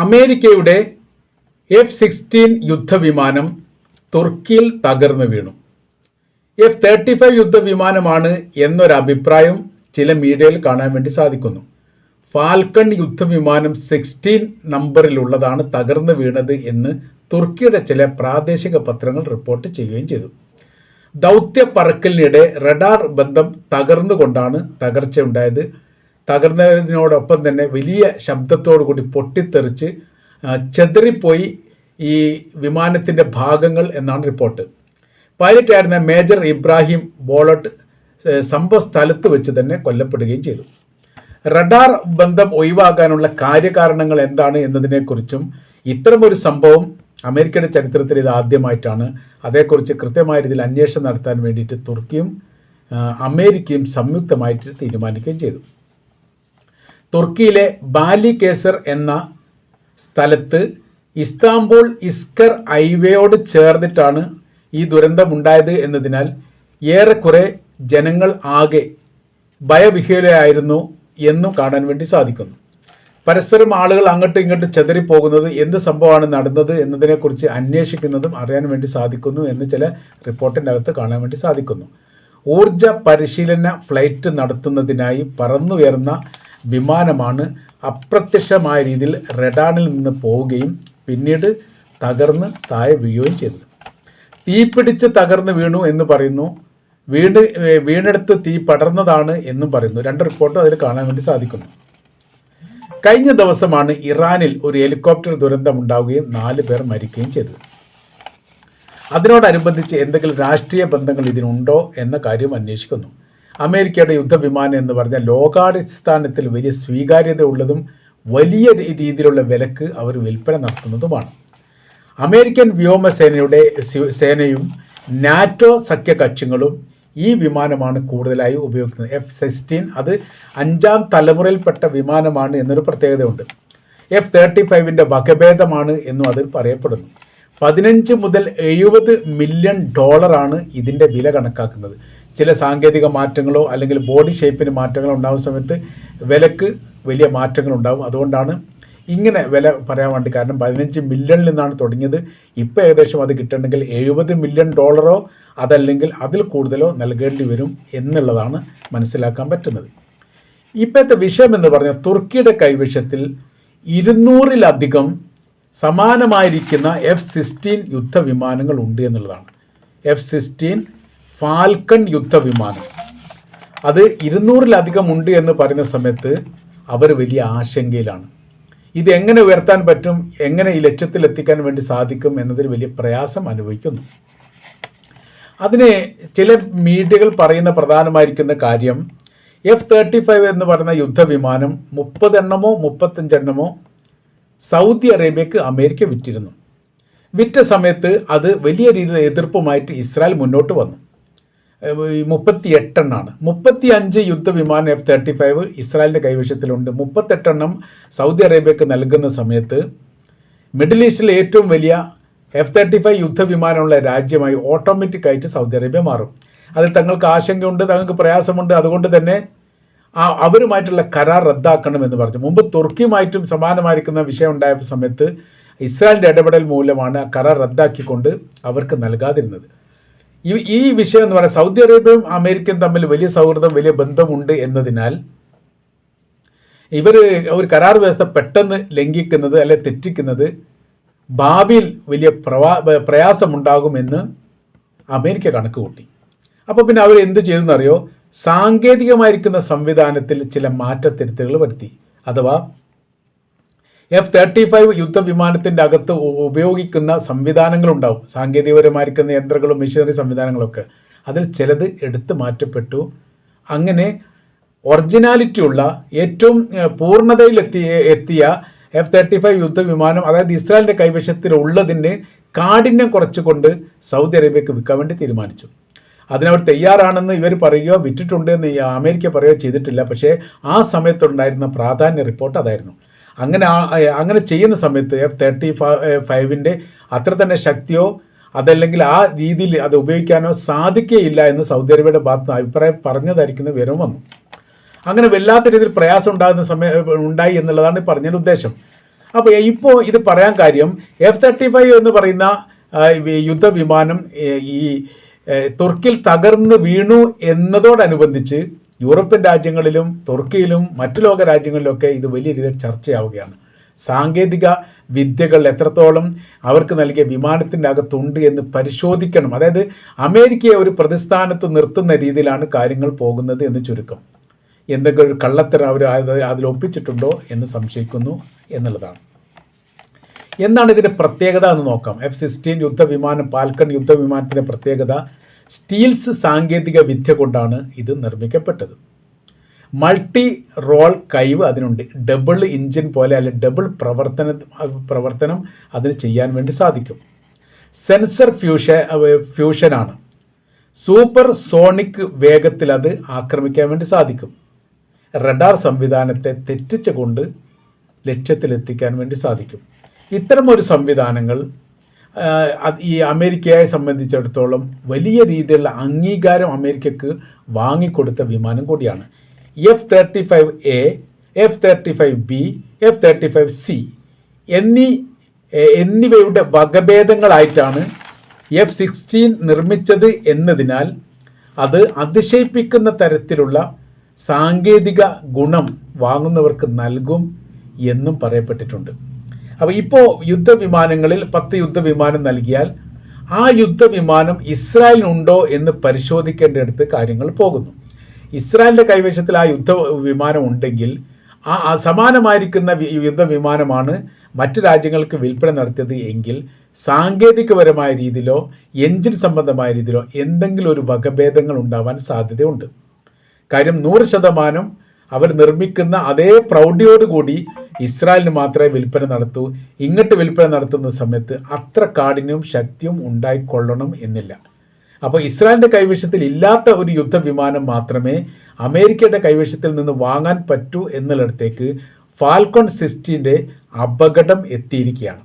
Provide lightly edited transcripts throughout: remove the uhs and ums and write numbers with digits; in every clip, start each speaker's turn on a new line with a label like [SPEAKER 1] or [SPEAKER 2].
[SPEAKER 1] അമേരിക്കയുടെ F-16 യുദ്ധവിമാനം തുർക്കിയിൽ തകർന്നു വീണു. F-35 യുദ്ധവിമാനമാണ് എന്നൊരഭിപ്രായം ചില മീഡിയയിൽ കാണാൻ വേണ്ടി സാധിക്കുന്നു. ഫാൽക്കൺ യുദ്ധവിമാനം 16 നമ്പറിലുള്ളതാണ് തകർന്നു വീണത് എന്ന് തുർക്കിയുടെ ചില പ്രാദേശിക പത്രങ്ങൾ റിപ്പോർട്ട് ചെയ്യുകയും ചെയ്തു. ദൗത്യ പറക്കലിനിടെ റഡാർ ബന്ധം തകർന്നുകൊണ്ടാണ് തകർച്ചയുണ്ടായത്. തകർന്നതിനോടൊപ്പം തന്നെ വലിയ ശബ്ദത്തോടു കൂടി പൊട്ടിത്തെറിച്ച് ചെതറിപ്പോയി ഈ വിമാനത്തിൻ്റെ ഭാഗങ്ങൾ എന്നാണ് റിപ്പോർട്ട്. പൈലറ്റായിരുന്ന മേജർ ഇബ്രാഹിം ബോളട്ട് സംഭവ സ്ഥലത്ത് വെച്ച് തന്നെ കൊല്ലപ്പെടുകയും ചെയ്തു. റഡാർ ബന്ധം ഒഴിവാക്കാനുള്ള കാര്യകാരണങ്ങൾ എന്താണ് എന്നതിനെക്കുറിച്ചും ഇത്തരമൊരു സംഭവം അമേരിക്കയുടെ ചരിത്രത്തിൽ ഇത് ആദ്യമായിട്ടാണ്. അതേക്കുറിച്ച് കൃത്യമായ രീതിയിൽ അന്വേഷണം നടത്താൻ വേണ്ടിയിട്ട് തുർക്കിയും അമേരിക്കയും സംയുക്തമായിട്ട് തീരുമാനിക്കുകയും ചെയ്തു. തുർക്കിയിലെ ബാലികേസർ എന്ന സ്ഥലത്ത് ഇസ്താംബുൾ ഇസ്കർ ഹൈവേയോട് ചേർന്നിട്ടാണ് ഈ ദുരന്തമുണ്ടായത് എന്നതിനാൽ ഏറെക്കുറെ ജനങ്ങൾ ആകെ ഭയവിഹ്വലരായിരുന്നു എന്നും കാണാൻ വേണ്ടി സാധിക്കുന്നു. പരസ്പരം ആളുകൾ അങ്ങോട്ടും ഇങ്ങോട്ടും ചെതറിപ്പോകുന്നത് എന്ത് സംഭവമാണ് നടന്നത് എന്നതിനെക്കുറിച്ച് അന്വേഷിക്കുന്നതും അറിയാൻ വേണ്ടി സാധിക്കുന്നു എന്ന് ചില റിപ്പോർട്ടിൻ്റെ അകത്ത് കാണാൻ വേണ്ടി സാധിക്കുന്നു. ഊർജ പരിശീലന ഫ്ലൈറ്റ് നടത്തുന്നതിനായി പറന്നുയർന്ന വിമാനമാണ് അപ്രത്യക്ഷമായ രീതിയിൽ റഡാറിൽ നിന്ന് പോവുകയും പിന്നീട് തകർന്ന് താഴെ വീഴുകയും ചെയ്തത്. തീപിടിച്ച് തകർന്ന് വീണു എന്ന് പറയുന്നു, വീണെടുത്ത് തീ പടർന്നതാണ് എന്നും പറയുന്നു. രണ്ട് റിപ്പോർട്ടും അതിൽ കാണാൻ വേണ്ടി സാധിക്കുന്നു. കഴിഞ്ഞ ദിവസമാണ് ഇറാനിൽ ഒരു ഹെലികോപ്റ്റർ ദുരന്തമുണ്ടാവുകയും 4 പേർ മരിക്കുകയും ചെയ്തത്. അതിനോടനുബന്ധിച്ച് എന്തെങ്കിലും രാഷ്ട്രീയ ബന്ധങ്ങൾ ഇതിനുണ്ടോ എന്ന കാര്യം അന്വേഷിക്കുന്നു. അമേരിക്കയുടെ യുദ്ധവിമാനം എന്ന് പറഞ്ഞാൽ ലോകാടിസ്ഥാനത്തിൽ വലിയ സ്വീകാര്യത ഉള്ളതും വലിയ രീതിയിലുള്ള വിലക്ക് അവർ വിൽപ്പന നടത്തുന്നതുമാണ്. അമേരിക്കൻ വ്യോമസേനയും നാറ്റോ സഖ്യകക്ഷികളും ഈ വിമാനമാണ് കൂടുതലായി ഉപയോഗിക്കുന്നത്. F-16 അത് 5ാം തലമുറയിൽപ്പെട്ട വിമാനമാണ് എന്നൊരു പ്രത്യേകതയുണ്ട്. F-35ൻ്റെ വകഭേദമാണ് എന്നും അതിൽ പറയപ്പെടുന്നു. 15 മുതൽ 70 മില്യൺ ഡോളറാണ് ഇതിൻ്റെ വില കണക്കാക്കുന്നത്. ചില സാങ്കേതിക മാറ്റങ്ങളോ അല്ലെങ്കിൽ ബോഡി ഷേപ്പിന് മാറ്റങ്ങളോ ഉണ്ടാകുന്ന സമയത്ത് വിലക്ക് വലിയ മാറ്റങ്ങളുണ്ടാകും. അതുകൊണ്ടാണ് ഇങ്ങനെ വില പറയാൻ വേണ്ടി. കാരണം 15 മില്യണിൽ നിന്നാണ് തുടങ്ങിയത്. ഇപ്പോൾ ഏകദേശം അത് കിട്ടണമെങ്കിൽ 70 മില്യൺ ഡോളറോ അതല്ലെങ്കിൽ അതിൽ കൂടുതലോ നൽകേണ്ടി വരും എന്നുള്ളതാണ് മനസ്സിലാക്കാൻ പറ്റുന്നത്. ഇപ്പോഴത്തെ വിഷയം എന്ന് പറഞ്ഞാൽ തുർക്കിയുടെ കൈവശത്തിൽ 200-ലധികം സമാനമായിരിക്കുന്ന F-16 യുദ്ധവിമാനങ്ങൾ ഉണ്ട് എന്നുള്ളതാണ്. F-16 ഫാൽക്കൺ യുദ്ധവിമാനം അത് 200-ലധികം ഉണ്ട് എന്ന് പറയുന്ന സമയത്ത് അവർ വലിയ ആശങ്കയിലാണ്. ഇത് എങ്ങനെ ഉയർത്താൻ പറ്റും, എങ്ങനെ ഈ ലക്ഷ്യത്തിലെത്തിക്കാൻ വേണ്ടി സാധിക്കും എന്നതിൽ വലിയ പ്രയാസം അനുഭവിക്കുന്നു. അതിന് ചില മീഡിയകൾ പറയുന്ന പ്രധാനമായിരിക്കുന്ന കാര്യം F-35 എന്ന് പറയുന്ന യുദ്ധവിമാനം 30 എണ്ണമോ 35 എണ്ണമോ സൗദി അറേബ്യക്ക് അമേരിക്ക വിറ്റിരുന്നു. വിറ്റ സമയത്ത് അത് വലിയ രീതിയിൽ എതിർപ്പുമായിട്ട് ഇസ്രായേൽ മുന്നോട്ട് വന്നു. 38 എണ്ണമാണ്. 35 യുദ്ധവിമാനം F-35 ഇസ്രായേലിൻ്റെ കൈവശത്തിലുണ്ട്. 38 എണ്ണം സൗദി അറേബ്യക്ക് നൽകുന്ന സമയത്ത് മിഡിൽ ഈസ്റ്റിലെ ഏറ്റവും വലിയ F-35 യുദ്ധവിമാനമുള്ള രാജ്യമായി ഓട്ടോമാറ്റിക്കായിട്ട് സൗദി അറേബ്യ മാറും. അതിൽ തങ്ങൾക്ക് ആശങ്കയുണ്ട്, തങ്ങൾക്ക് പ്രയാസമുണ്ട്. അതുകൊണ്ട് തന്നെ അവരുമായിട്ടുള്ള കരാർ റദ്ദാക്കണമെന്ന് പറഞ്ഞു. മുമ്പ് തുർക്കിയുമായിട്ടും സമാനമായിരിക്കുന്ന വിഷയം ഉണ്ടായ സമയത്ത് ഇസ്രായേലിൻ്റെ ഇടപെടൽ മൂലമാണ് ആ കരാർ റദ്ദാക്കിക്കൊണ്ട് അവർക്ക് നൽകാതിരുന്നത്. ഈ വിഷയം എന്ന് പറയുന്നത് സൗദി അറേബ്യയും അമേരിക്കയും തമ്മിൽ വലിയ സൗഹൃദം, വലിയ ബന്ധമുണ്ട് എന്നതിനാൽ ഇവർ ഒരു കരാർ വ്യവസ്ഥ പെട്ടെന്ന് ലംഘിക്കുന്നത് അല്ലെ തെറ്റിക്കുന്നത് ഭാവിയിൽ വലിയ പ്രയാസമുണ്ടാകുമെന്ന് അമേരിക്ക കണക്ക് കൂട്ടി. അപ്പോൾ പിന്നെ അവർ എന്ത് ചെയ്തെന്നറിയോ? സാങ്കേതികമായിരിക്കുന്ന സംവിധാനത്തിൽ ചില മാറ്റത്തിരുത്തലുകൾ വരുത്തി. അഥവാ F-35 യുദ്ധവിമാനത്തിൻ്റെ അകത്ത് ഉപയോഗിക്കുന്ന സംവിധാനങ്ങളുണ്ടാവും, സാങ്കേതികപരമായിരിക്കുന്ന യന്ത്രങ്ങളും മെഷീനറി സംവിധാനങ്ങളൊക്കെ. അതിൽ ചിലത് എടുത്തു മാറ്റപ്പെട്ടു. അങ്ങനെ ഒറിജിനാലിറ്റിയുള്ള ഏറ്റവും പൂർണ്ണതയിലെത്തിയ F-35 യുദ്ധവിമാനം, അതായത് ഇസ്രായേലിൻ്റെ കൈവശത്തിലുള്ളതിന് കാഠിന്യം കുറച്ചുകൊണ്ട് സൗദി അറേബ്യക്ക് വിൽക്കാൻ വേണ്ടി തീരുമാനിച്ചു. അതിനവർ തയ്യാറാണെന്ന് ഇവർ പറയുകയോ വിറ്റിട്ടുണ്ട് എന്ന് അമേരിക്ക പറയുകയോ ചെയ്തിട്ടില്ല. പക്ഷേ ആ സമയത്തുണ്ടായിരുന്ന പ്രാധാന്യ റിപ്പോർട്ട് അതായിരുന്നു. അങ്ങനെ ചെയ്യുന്ന സമയത്ത് F-35ൻ്റെ അത്ര തന്നെ ശക്തിയോ അതല്ലെങ്കിൽ ആ രീതിയിൽ അത് ഉപയോഗിക്കാനോ സാധിക്കുകയില്ല എന്ന് സൗദി അറേബ്യയുടെ ഭാഗത്ത് അഭിപ്രായം പറഞ്ഞതായിരിക്കുന്ന വിവരം വന്നു. അങ്ങനെ വല്ലാത്ത രീതിയിൽ പ്രയാസം ഉണ്ടാകുന്ന ഉണ്ടായി എന്നുള്ളതാണ് പറഞ്ഞതിൻ്റെ ഉദ്ദേശം. അപ്പോൾ ഇപ്പോൾ ഇത് പറയാൻ കാര്യം F-35 എന്ന് പറയുന്ന യുദ്ധവിമാനം ഈ തുർക്കിയിൽ തകർന്ന് വീണു എന്നതോടനുബന്ധിച്ച് യൂറോപ്യൻ രാജ്യങ്ങളിലും തുർക്കിയിലും മറ്റു ലോക രാജ്യങ്ങളിലൊക്കെ ഇത് വലിയ രീതിയിൽ ചർച്ചയാവുകയാണ്. സാങ്കേതിക വിദ്യകൾ എത്രത്തോളം അവർക്ക് നൽകിയ വിമാനത്തിൻ്റെ അകത്തുണ്ട് എന്ന് പരിശോധിക്കണം. അതായത് അമേരിക്കയെ ഒരു പ്രതിസ്ഥാനത്ത് നിർത്തുന്ന രീതിയിലാണ് കാര്യങ്ങൾ പോകുന്നത് എന്ന് ചുരുക്കം. എന്തെങ്കിലും ഒരു കള്ളത്തരം അവർ അതിൽ ഒപ്പിച്ചിട്ടുണ്ടോ എന്ന് സംശയിക്കുന്നു എന്നുള്ളതാണ്. എന്താണ് ഇതിൻ്റെ പ്രത്യേകത എന്ന് നോക്കാം. F-16 യുദ്ധവിമാനം, ഫാൽക്കൺ യുദ്ധവിമാനത്തിൻ്റെ പ്രത്യേകത സ്റ്റീൽസ് സാങ്കേതിക വിദ്യ കൊണ്ടാണ് ഇത് നിർമ്മിക്കപ്പെട്ടത്. മൾട്ടി റോൾ കഴിവ് അതിനുണ്ട്. ഡബിൾ എഞ്ചിൻ പോലെ അല്ലെ ഡബിൾ പ്രവർത്തനം അതിന് ചെയ്യാൻ വേണ്ടി സാധിക്കും. സെൻസർ ഫ്യൂഷനാണ്. സൂപ്പർ സോണിക് വേഗത്തിൽ അത് ആക്രമിക്കാൻ വേണ്ടി സാധിക്കും. റഡാർ സംവിധാനത്തെ തെറ്റിച്ചുകൊണ്ട് ലക്ഷ്യത്തിലെത്തിക്കാൻ വേണ്ടി സാധിക്കും. ഇത്തരമൊരു സംവിധാനങ്ങൾ ഈ അമേരിക്കയെ സംബന്ധിച്ചിടത്തോളം വലിയ രീതിയിലുള്ള അംഗീകാരം അമേരിക്കക്ക് വാങ്ങിക്കൊടുത്ത വിമാനം കൂടിയാണ്. F-35A, F-35B, F-35C എന്നിവയുടെ വകഭേദങ്ങളായിട്ടാണ് F-16 നിർമ്മിച്ചത് എന്നതിനാൽ അത് അതിശയിപ്പിക്കുന്ന തരത്തിലുള്ള സാങ്കേതിക ഗുണം വാങ്ങുന്നവർക്ക് നൽകും എന്നും പറയപ്പെട്ടിട്ടുണ്ട്. അപ്പോൾ ഇപ്പോൾ യുദ്ധവിമാനങ്ങളിൽ 10 യുദ്ധവിമാനം നൽകിയാൽ ആ യുദ്ധവിമാനം ഇസ്രായേലിനുണ്ടോ എന്ന് പരിശോധിക്കേണ്ടിടത്ത് കാര്യങ്ങൾ പോകുന്നു. ഇസ്രായേലിൻ്റെ കൈവശത്തിൽ ആ യുദ്ധവിമാനം ഉണ്ടെങ്കിൽ ആ സമാനമായിരിക്കുന്ന യുദ്ധവിമാനമാണ് മറ്റു രാജ്യങ്ങൾക്ക് വിൽപ്പന നടത്തിയത് എങ്കിൽ സാങ്കേതികപരമായ രീതിയിലോ എഞ്ചിൻ സംബന്ധമായ രീതിയിലോ എന്തെങ്കിലും ഒരു വകഭേദങ്ങൾ ഉണ്ടാവാൻ സാധ്യതയുണ്ട്. കാര്യം 100% അവർ നിർമ്മിക്കുന്ന അതേ പ്രൗഢിയോടുകൂടി ഇസ്രായേലിന് മാത്രമേ വിൽപ്പന നടത്തൂ. ഇങ്ങോട്ട് വിൽപ്പന നടത്തുന്ന സമയത്ത് അത്ര കാഠിന്യവും ശക്തിയും ഉണ്ടായിക്കൊള്ളണം എന്നില്ല. അപ്പോൾ ഇസ്രായേലിൻ്റെ കൈവശത്തിൽ ഇല്ലാത്ത ഒരു യുദ്ധവിമാനം മാത്രമേ അമേരിക്കയുടെ കൈവശത്തിൽ നിന്ന് വാങ്ങാൻ പറ്റൂ എന്നുള്ളിടത്തേക്ക് ഫാൽക്കൺ 16 അപകടം എത്തിയിരിക്കുകയാണ്.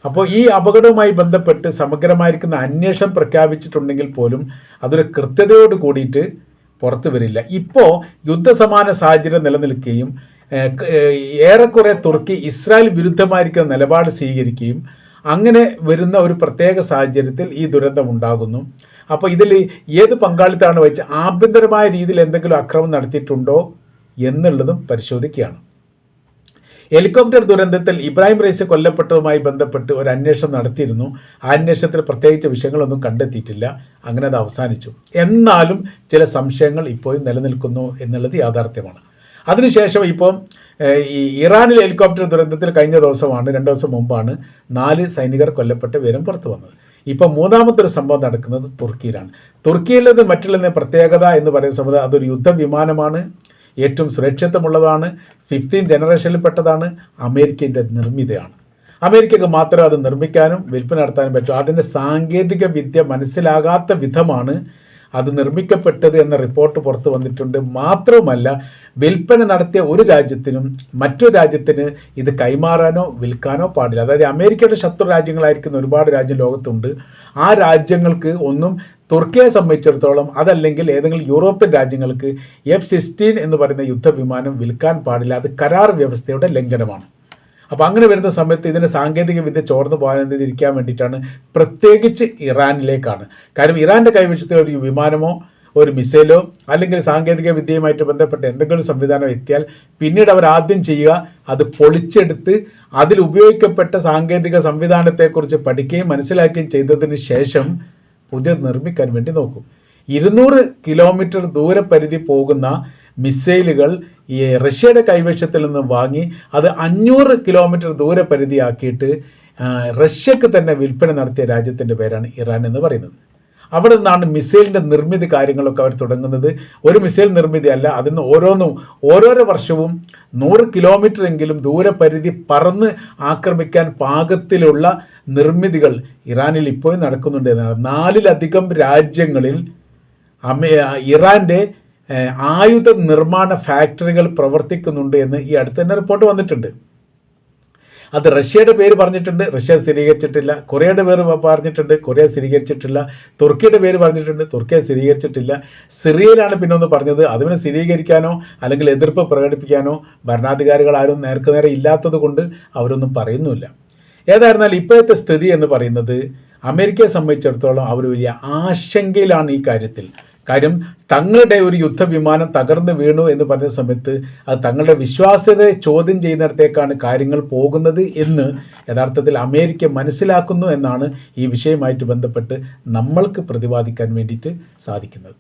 [SPEAKER 1] അപ്പോൾ ഈ അപകടവുമായി ബന്ധപ്പെട്ട് സമഗ്രമായിരിക്കുന്ന അന്വേഷണം പ്രഖ്യാപിച്ചിട്ടുണ്ടെങ്കിൽ പോലും അതൊരു കൃത്യതയോട് കൂടിയിട്ട് പുറത്തു വരില്ല. ഇപ്പോൾ യുദ്ധസമാന സാഹചര്യം നിലനിൽക്കുകയും ഏറെക്കുറെ തുർക്കി ഇസ്രായേൽ വിരുദ്ധമായിരിക്കുന്ന നിലപാട് സ്വീകരിക്കുകയും അങ്ങനെ വരുന്ന ഒരു പ്രത്യേക സാഹചര്യത്തിൽ ഈ ദുരന്തം ഉണ്ടാകുന്നു. അപ്പോൾ ഇതിൽ ഏത് പങ്കാളിത്തമാണ് വെച്ച് ആഭ്യന്തരമായ രീതിയിൽ എന്തെങ്കിലും അക്രമം നടത്തിയിട്ടുണ്ടോ എന്നുള്ളതും പരിശോധിക്കുകയാണ്. ഹെലികോപ്റ്റർ ദുരന്തത്തിൽ ഇബ്രാഹിം റൈസി കൊല്ലപ്പെട്ടതുമായി ബന്ധപ്പെട്ട് ഒരു അന്വേഷണം നടത്തിയിരുന്നു. ആ അന്വേഷണത്തിൽ പ്രത്യേകിച്ച് വിഷയങ്ങളൊന്നും കണ്ടെത്തിയിട്ടില്ല. അങ്ങനെ അത് അവസാനിച്ചു. എന്നാലും ചില സംശയങ്ങൾ ഇപ്പോഴും നിലനിൽക്കുന്നു എന്നുള്ളത് യാഥാർത്ഥ്യമാണ്. അതിനുശേഷം ഇപ്പോൾ ഈ ഇറാനിൽ ഹെലികോപ്റ്റർ ദുരന്തത്തിൽ കഴിഞ്ഞ ദിവസമാണ്, 2 ദിവസം മുമ്പാണ് 4 സൈനികർ കൊല്ലപ്പെട്ട വിവരം പുറത്തു വന്നത്. ഇപ്പോൾ മൂന്നാമത്തെ ഒരു സംഭവം നടക്കുന്നത് തുർക്കിയിലാണ്. തുർക്കിയിലത് മറ്റുള്ള പ്രത്യേകത എന്ന് പറയുന്ന സംഭവം അതൊരു യുദ്ധവിമാനമാണ്, ഏറ്റവും സുരക്ഷിതമുള്ളതാണ്, 15th ജനറേഷനിൽപ്പെട്ടതാണ്, അമേരിക്കൻ്റെ നിർമ്മിതയാണ്. അമേരിക്കക്ക് മാത്രമേ അത് നിർമ്മിക്കാനും വിൽപ്പന നടത്താനും പറ്റൂ. അതിൻ്റെ സാങ്കേതിക വിദ്യ മനസ്സിലാകാത്ത വിധമാണ് അത് നിർമ്മിക്കപ്പെട്ടത് എന്ന റിപ്പോർട്ട് പുറത്തു വന്നിട്ടുണ്ട്. മാത്രവുമല്ല വിൽപ്പന നടത്തിയ ഒരു രാജ്യത്തിനും മറ്റൊരു രാജ്യത്തിന് ഇത് കൈമാറാനോ വിൽക്കാനോ പാടില്ല. അതായത് അമേരിക്കയുടെ ശത്രു രാജ്യങ്ങളായിരിക്കുന്ന ഒരുപാട് രാജ്യം ലോകത്തുണ്ട്. ആ രാജ്യങ്ങൾക്ക് ഒന്നും തുർക്കിയെ സംബന്ധിച്ചിടത്തോളം അതല്ലെങ്കിൽ ഏതെങ്കിലും യൂറോപ്യൻ രാജ്യങ്ങൾക്ക് F-16 എന്ന് പറയുന്ന യുദ്ധവിമാനം വിൽക്കാൻ പാടില്ല. അത് കരാർ വ്യവസ്ഥയുടെ ലംഘനമാണ്. അപ്പോൾ അങ്ങനെ വരുന്ന സമയത്ത് ഇതിൻ്റെ സാങ്കേതിക വിദ്യ ചോർന്നു പോകാതിരിക്കാൻ വേണ്ടിയിട്ടാണ്, പ്രത്യേകിച്ച് ഇറാനിലേക്കാണ്. കാരണം ഇറാൻ്റെ കൈവശത്തിൽ ഒരു വിമാനമോ ഒരു മിസൈലോ അല്ലെങ്കിൽ സാങ്കേതിക വിദ്യയുമായിട്ട് ബന്ധപ്പെട്ട എന്തെങ്കിലും സംവിധാനം എത്തിയാൽ പിന്നീട് അവർ ആദ്യം ചെയ്യുക അത് പൊളിച്ചെടുത്ത് അതിൽ ഉപയോഗിക്കപ്പെട്ട സാങ്കേതിക സംവിധാനത്തെക്കുറിച്ച് പഠിക്കുകയും മനസ്സിലാക്കുകയും ചെയ്തതിന് ശേഷം പുതിയ നിർമ്മിക്കാൻ വേണ്ടി നോക്കും. 200 കിലോമീറ്റർ ദൂരപരിധി പോകുന്ന മിസൈലുകൾ ഈ റഷ്യയുടെ കൈവശത്തിൽ നിന്ന് വാങ്ങി അത് 500 കിലോമീറ്റർ ദൂരപരിധിയാക്കിയിട്ട് റഷ്യക്ക് തന്നെ വിൽപ്പന നടത്തിയ രാജ്യത്തിൻ്റെ പേരാണ് ഇറാൻ എന്ന് പറയുന്നത്. അവിടെ നിന്നാണ് മിസൈലിൻ്റെ നിർമ്മിതി കാര്യങ്ങളൊക്കെ അവർ തുടങ്ങുന്നത്. ഒരു മിസൈൽ നിർമ്മിതി അല്ല, അതിന് ഓരോരോ വർഷവും 100 കിലോമീറ്റർ എങ്കിലും ദൂരപരിധി പറന്ന് ആക്രമിക്കാൻ പാകത്തിലുള്ള നിർമ്മിതികൾ ഇറാനിൽ ഇപ്പോഴും നടക്കുന്നുണ്ട് എന്നാണ്. 4-ലധികം രാജ്യങ്ങളിൽ ഇറാൻ്റെ ആയുധ നിർമ്മാണ ഫാക്ടറികൾ പ്രവർത്തിക്കുന്നുണ്ട് എന്ന് ഈ അടുത്ത് തന്നെ റിപ്പോർട്ട് വന്നിട്ടുണ്ട്. അത് റഷ്യയുടെ പേര് പറഞ്ഞിട്ടുണ്ട്, റഷ്യ സ്ഥിരീകരിച്ചിട്ടില്ല. കൊറിയയുടെ പേര് പറഞ്ഞിട്ടുണ്ട്, കൊറിയ സ്ഥിരീകരിച്ചിട്ടില്ല. തുർക്കിയുടെ പേര് പറഞ്ഞിട്ടുണ്ട്, തുർക്കിയ സ്ഥിരീകരിച്ചിട്ടില്ല. സിറിയയിലാണ് പിന്നെ ഒന്ന് പറഞ്ഞത്. അതിനെ സ്ഥിരീകരിക്കാനോ അല്ലെങ്കിൽ എതിർപ്പ് പ്രകടിപ്പിക്കാനോ ഭരണാധികാരികൾ ആരും നേർക്കുനേരെ ഇല്ലാത്തത് കൊണ്ട് അവരൊന്നും പറയുന്നുമില്ല. ഏതായിരുന്നാലും ഇപ്പോഴത്തെ സ്ഥിതി എന്ന് പറയുന്നത് അമേരിക്കയെ സംബന്ധിച്ചിടത്തോളം അവർ വലിയ ആശങ്കയിലാണ് ഈ കാര്യത്തിൽ. കാര്യം തങ്ങളുടെ ഒരു യുദ്ധവിമാനം തകർന്നു വീണു എന്ന് പറഞ്ഞ സമയത്ത് അത് തങ്ങളുടെ വിശ്വാസ്യതയെ ചോദ്യം ചെയ്യുന്നിടത്തേക്കാണ് കാര്യങ്ങൾ പോകുന്നത് എന്ന് യഥാർത്ഥത്തിൽ അമേരിക്ക മനസ്സിലാക്കുന്നു എന്നാണ് ഈ വിഷയവുമായിട്ട് ബന്ധപ്പെട്ട് നമ്മൾക്ക് പ്രതിപാദിക്കാൻ വേണ്ടിയിട്ട് സാധിക്കുന്നത്.